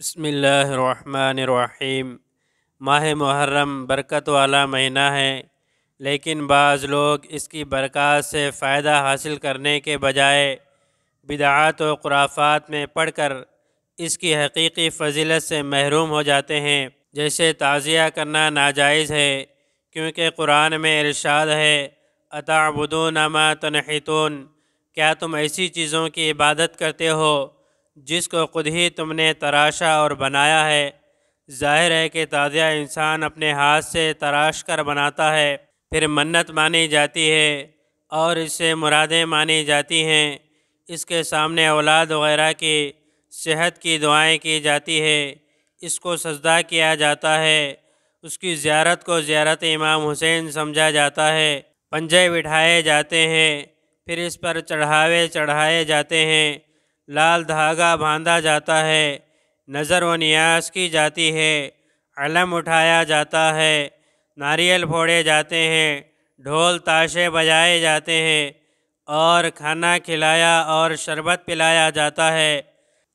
بسم اللہ الرحمن الرحیم۔ ماہ محرم برکت والا مہینہ ہے، لیکن بعض لوگ اس کی برکات سے فائدہ حاصل کرنے کے بجائے بدعات و خرافات میں پڑھ کر اس کی حقیقی فضیلت سے محروم ہو جاتے ہیں۔ جیسے تعزیہ کرنا ناجائز ہے، کیونکہ قرآن میں ارشاد ہے اتعبدون ما تنحتون، کیا تم ایسی چیزوں کی عبادت کرتے ہو جس کو خود ہی تم نے تراشا اور بنایا ہے۔ ظاہر ہے کہ تعزیہ انسان اپنے ہاتھ سے تراش کر بناتا ہے، پھر منت مانی جاتی ہے اور اس سے مرادیں مانی جاتی ہیں۔ اس کے سامنے اولاد وغیرہ کی صحت کی دعائیں کی جاتی ہے، اس کو سجدہ کیا جاتا ہے، اس کی زیارت کو زیارت امام حسین سمجھا جاتا ہے، پنجے بٹھائے جاتے ہیں، پھر اس پر چڑھاوے چڑھائے جاتے ہیں، لال دھاگا باندھا جاتا ہے، نظر و نیاز کی جاتی ہے، علم اٹھایا جاتا ہے، ناریل پھوڑے جاتے ہیں، ڈھول تاشے بجائے جاتے ہیں اور کھانا کھلایا اور شربت پلایا جاتا ہے۔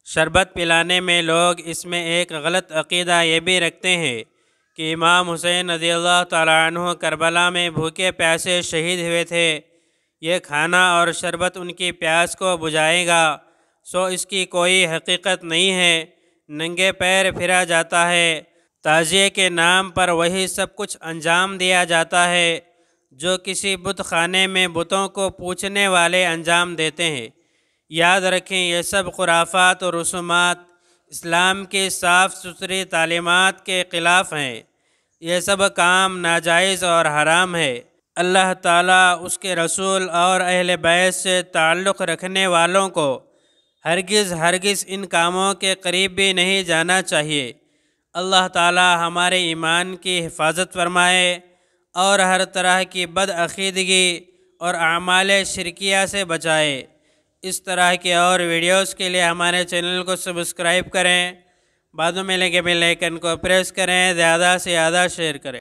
شربت پلانے میں لوگ اس میں ایک غلط عقیدہ یہ بھی رکھتے ہیں کہ امام حسین رضی اللہ تعالیٰ عنہ کربلا میں بھوکے پیاسے شہید ہوئے تھے، یہ کھانا اور شربت ان کی پیاس کو بجھائے گا، سو اس کی کوئی حقیقت نہیں ہے، ننگے پیر پھرا جاتا ہے۔ تعزیے کے نام پر وہی سب کچھ انجام دیا جاتا ہے جو کسی بت خانے میں بتوں کو پوچھنے والے انجام دیتے ہیں۔ یاد رکھیں، یہ سب خرافات اور رسومات اسلام کی صاف ستھری تعلیمات کے خلاف ہیں، یہ سب کام ناجائز اور حرام ہے۔ اللہ تعالیٰ، اس کے رسول اور اہل بیت سے تعلق رکھنے والوں کو ہرگز ان کاموں کے قریب بھی نہیں جانا چاہیے۔ اللہ تعالیٰ ہمارے ایمان کی حفاظت فرمائے اور ہر طرح کی بدعقیدگی اور اعمال شرکیہ سے بچائے۔ اس طرح کے اور ویڈیوز کے لیے ہمارے چینل کو سبسکرائب کریں، بعد میں لگے بیل آئیکن کو پریس کریں، زیادہ سے زیادہ شیئر کریں۔